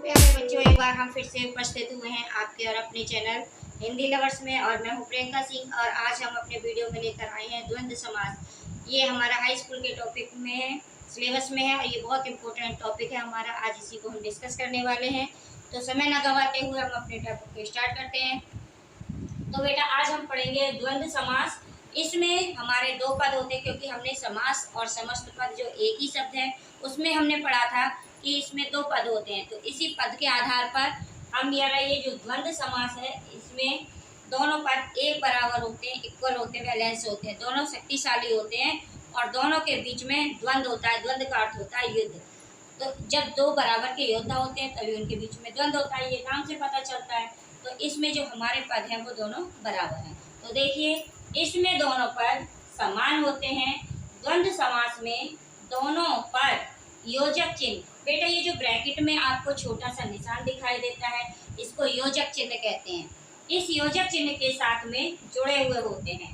प्यारे बच्चों, एक बार हम फिर से उपस्थित हुए हैं आपके और अपने चैनल हिंदी लवर्स में। और मैं हूं प्रियंका सिंह और आज हम अपने वीडियो में लेकर आए हैं द्वंद्व समास। ये हमारा हाई स्कूल के टॉपिक में है, सिलेबस में है और ये बहुत इंपॉर्टेंट टॉपिक है हमारा। आज इसी को हम डिस्कस करने वाले हैं। तो समय न गंवाते हुए हम अपने टॉपिक को स्टार्ट करते हैं। तो बेटा आज हम पढ़ेंगे द्वंद्व समास। इसमें हमारे दो पद होते हैं, क्योंकि हमने समास और समस्त पद जो एक ही शब्द है उसमें हमने पढ़ा था कि इसमें दो पद होते हैं। तो इसी पद के आधार पर हम ये जो द्वंद्व समास है इसमें दोनों पद एक बराबर होते हैं, इक्वल होते हैं, बैलेंस होते हैं, दोनों शक्तिशाली होते हैं और दोनों के बीच में द्वंद्व होता है। द्वंद्व का अर्थ होता है युद्ध। तो जब दो बराबर के योद्धा होते हैं तभी उनके बीच में द्वंद्व होता है, ये नाम से पता चलता है। तो इसमें जो हमारे पद हैं वो दोनों बराबर हैं। तो देखिए इसमें दोनों पद समान होते हैं। द्वंद्व समास में दोनों पद योजक चिन्ह, बेटा ये जो ब्रैकेट में आपको छोटा सा निशान दिखाई देता है इसको योजक चिन्ह कहते हैं। इस योजक चिन्ह के साथ में जुड़े हुए होते हैं।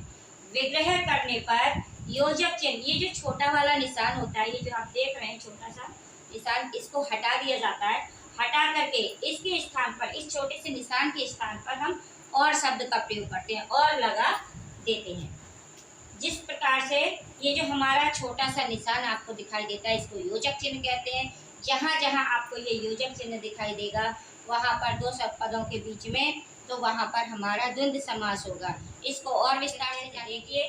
विग्रह करने पर योजक चिन्ह, ये जो छोटा वाला निशान होता है, ये जो आप देख रहे हैं छोटा सा निशान, इसको हटा दिया जाता है। हटा करके इसके स्थान पर, इस छोटे से निशान के स्थान पर हम और शब्द का प्रयोग करते हैं और लगा देते हैं। जिस प्रकार से ये जो हमारा छोटा सा निशान आपको दिखाई देता है इसको योजक चिन्ह कहते हैं। जहाँ जहाँ आपको ये योजक चिन्ह दिखाई देगा वहाँ पर दो सब पदों के बीच में, तो वहाँ पर हमारा द्वंद्व समास होगा। इसको और विस्तार से देखिए।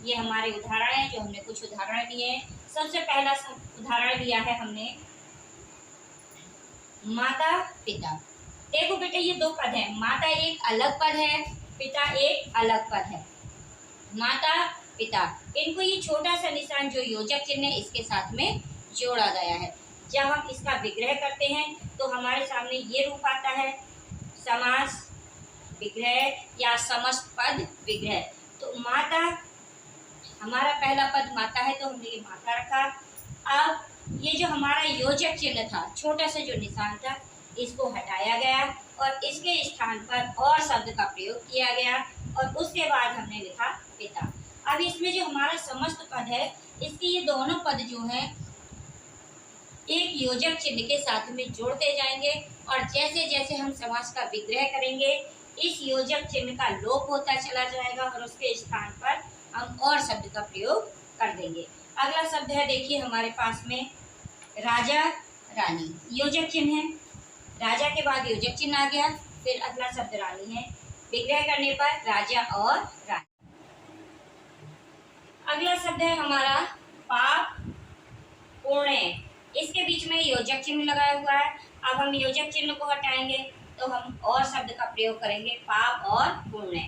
ये हमारे उदाहरण है, जो हमने कुछ उदाहरण लिए हैं। सबसे पहला उदाहरण लिया है हमने माता पिता। देखो बेटा ये दो पद है, माता एक अलग पद है, पिता एक अलग पद है। माता पिता, इनको ये छोटा सा निशान जो योजक चिन्ह है इसके साथ में जोड़ा गया है। जब हम इसका विग्रह करते हैं तो हमारे सामने ये रूप आता है, समास विग्रह या समस्त पद विग्रह। तो माता, हमारा पहला पद माता है तो हमने ये माता रखा। अब ये जो हमारा योजक चिन्ह था, छोटा सा जो निशान था, इसको हटाया गया और इसके स्थान पर और शब्द का प्रयोग किया गया और उसके बाद हमने लिखा पिता। अब इसमें जो हमारा समस्त पद है इसके ये दोनों पद जो हैं एक योजक चिन्ह के साथ में जोड़ते जाएंगे और जैसे जैसे हम समास का विग्रह करेंगे इस योजक चिन्ह का लोप होता चला जाएगा और उसके स्थान पर हम और शब्द का प्रयोग कर देंगे। अगला शब्द है, देखिए हमारे पास में राजा रानी, योजक चिन्ह है। राजा के बाद योजक चिन्ह आ गया, फिर अगला शब्द रानी है। विग्रह करने पर राजा और रानी। अगला शब्द है हमारा पाप पुण्य, इसके बीच में योजक चिन्ह लगाया हुआ है। अब हम योजक चिन्ह को हटाएंगे तो हम और शब्द का प्रयोग करेंगे, पाप और पुण्य।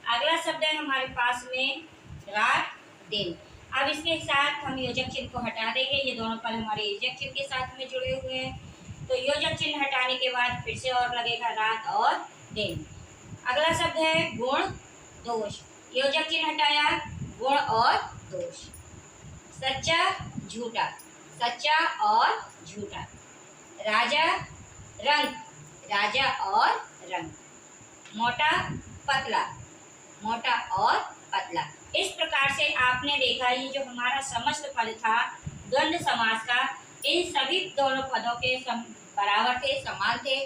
अगला शब्द है हमारे पास में रात दिन। अब इसके साथ हम योजक चिन्ह को हटा देंगे, ये दोनों पद हमारे योजक चिन्ह के साथ में जुड़े हुए हैं। तो योजक चिन्ह हटाने के बाद फिर से और लगेगा रात और दिन। अगला शब्द है गुण दोष, योजक चिन्ह हटाया, गुण और दोष। सच्चा झूठा, सच्चा और झूठा। राजा रंग, राजा और रंग। मोटा पतला, मोटा और पतला। इस प्रकार से आपने देखा ये जो हमारा समस्त पद था द्वंद्व समास का, इन सभी दोनों पदों के बराबर थे, समान थे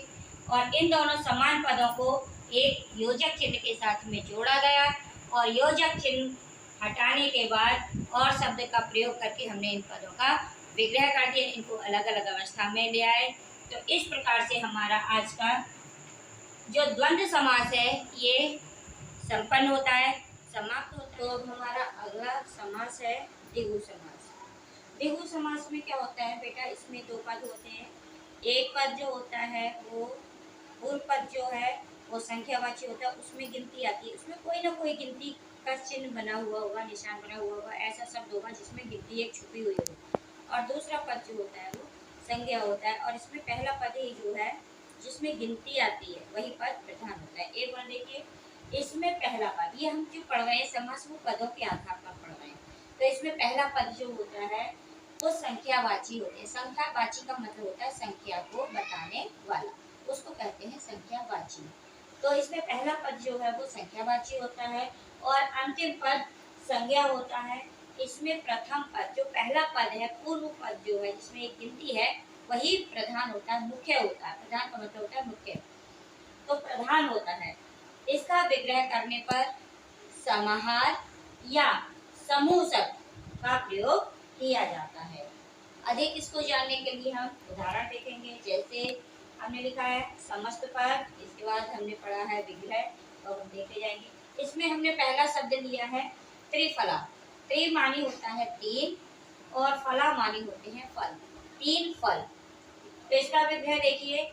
और इन दोनों समान पदों को एक योजक चिन्ह के साथ में जोड़ा गया और योजक चिन्ह हटाने के बाद और शब्द का प्रयोग करके हमने इन पदों का विग्रह कर दिया, इनको अलग अलग अवस्था में ले आए। तो इस प्रकार से हमारा आज का जो द्वंद्व समास है ये संपन्न होता है, समाप्त होता है। तो अब हमारा अगला समास है द्विगु समास। द्विगु समास में क्या होता है बेटा, इसमें दो पद होते हैं। एक पद जो होता है वो पूर्व पद जो है वो संख्यावाची होता है, उसमें गिनती आती है, उसमें कोई ना कोई गिनती का चिन्ह बना हुआ होगा, निशान बना हुआ होगा, ऐसा शब्द होगा जिसमें गिनती एक छुपी हुई होगी। और दूसरा पद जो होता है वो संज्ञा होता है और इसमें पहला पद ही जो है जिसमें गिनती आती है वही पद प्रधान होता है। एक बार देखिए, इसमें पहला पद, ये हम जो पढ़ रहे हैं समास वो पदों के आधार पर पढ़ रहे हैं। तो इसमें पहला पद जो होता है वो संख्यावाची होते हैं। संख्यावाची का मतलब होता है संख्या को बताने वाला, उसको कहते हैं संख्यावाची। तो इसमें पहला पद जो है वो संख्यावाची होता है और अंतिम पद संज्ञा होता है। इसमें प्रथम पद जो पहला पद है, पूर्व पद जो है जिसमें एक गिनती है, वही प्रधान होता है, मुख्य होता है। प्रधान का मतलब होता है मुख्य, तो प्रधान होता है। इसका विग्रह करने पर समाहार या समूह शब्द का प्रयोग किया जाता है। अधिक इसको जानने के लिए हम उदाहरण देखेंगे। जैसे हमने लिखा है समस्त पद, इसके बाद हमने पढ़ा है विग्रह, और हम देखे जाएंगे। इसमें हमने पहला शब्द लिया है त्रिफला। त्रि मानी होता है तीन, और फला मानी होते हैं फल, तीन फल। तो इसका विग्रह देखिए,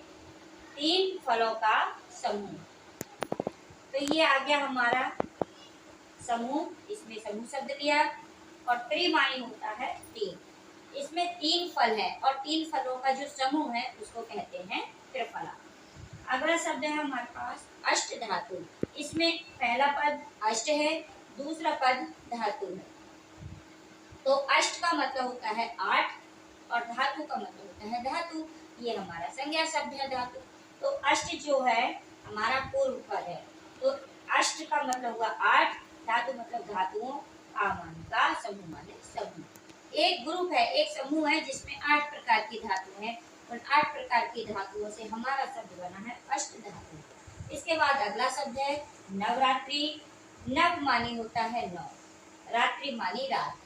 तीन फलों का समूह। तो ये आ गया हमारा समूह, इसमें समूह शब्द लिया, और त्रिमानी होता है तीन, इसमें तीन फल है, और तीन फलों का जो समूह है उसको कहते हैं त्रिफला। अगला शब्द है हमारे पास अष्ट धातु। इसमें पहला पद अष्ट है, दूसरा पद धातु है। तो अष्ट का मतलब होता है आठ, और धातु का मतलब होता है धातु। ये हमारा संज्ञा शब्द है धातु। तो अष्ट जो है हमारा पूर्व पद है। तो अष्ट का मतलब हुआ आठ, धातु मतलब धातुओं का मान का समूह माने समूह। एक ग्रुप है, एक समूह है जिसमें 8 प्रकार की धातु है, और 8 प्रकार की धातुओं से हमारा शब्द बना है अष्ट धातु। इसके बाद अगला शब्द है नवरात्रि। नव मानी होता है नौ, रात्रि मानी रात,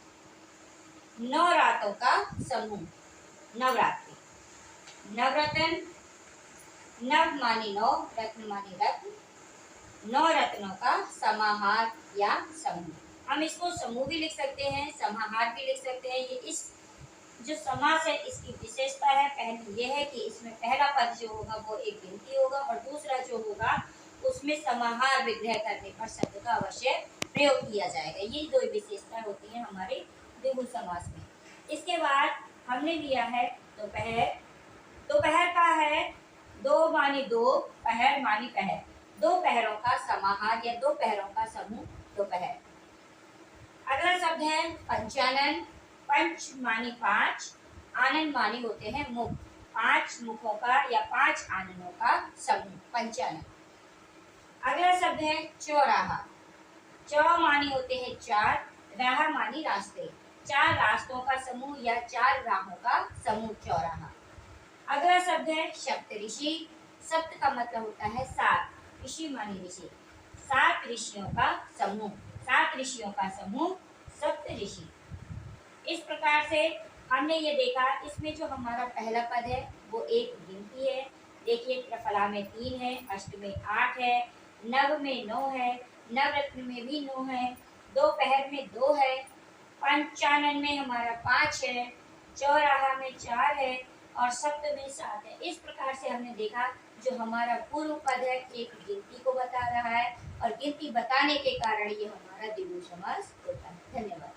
9 रातों का समूह नवरात्रि। नवरत्न, नव मानी 9, रत्न मानी रत्न, 9 रत्नों का समाहार या समूह। हम इसको समूह भी लिख सकते हैं, समाहार भी लिख सकते हैं। ये इस जो समास है इसकी विशेषता है, पहली ये है कि इसमें पहला पद जो होगा वो एक गिनती होगा, और दूसरा जो होगा उसमें समाहार विग्रह करने पर शब्द का अवश्य प्रयोग किया जाएगा। ये दो विशेषताएं होती हैं हमारे द्विगु समास में। इसके बाद हमने लिया है दोपहर। दोपहर का है दो मानी दो, पहर मानी पहर, दो पहरों का समाहार या दो पहरों का समूह दोपहर। अगला शब्द है पंचानन। पंच मानी पांच, आनन मानी होते हैं मुख, 5 मुखों का या 5 आननों का समूह पंचानन। अगला शब्द है चौराहा। चौ मानी होते हैं 4, राह मानी रास्ते, 4 रास्तों का समूह या 4 राहों का समूह चौराहा। अगला शब्द है सप्तऋषि। सप्त का मतलब होता है 7, ऋषि मानी ऋषि, 7 ऋषियों का समूह, 7 ऋषियों का समूह सप्त ऋषि। इस प्रकार से हमने ये देखा, इसमें जो हमारा पहला पद है वो एक गिनती है। देखिए त्रिफला में 3 है, अष्ट में 8 है, नव में 9 है, नवरत्न में भी 9 है, दोपहर में 2 है, पंचानन में हमारा 5 है, चौराहा में 4 है, और सप्त में 7 है। इस प्रकार से हमने देखा जो हमारा पूर्व पद है एक गिनती को बता रहा है, और गिनती बताने के कारण ये हमारा द्विगु समास होता है। धन्यवाद।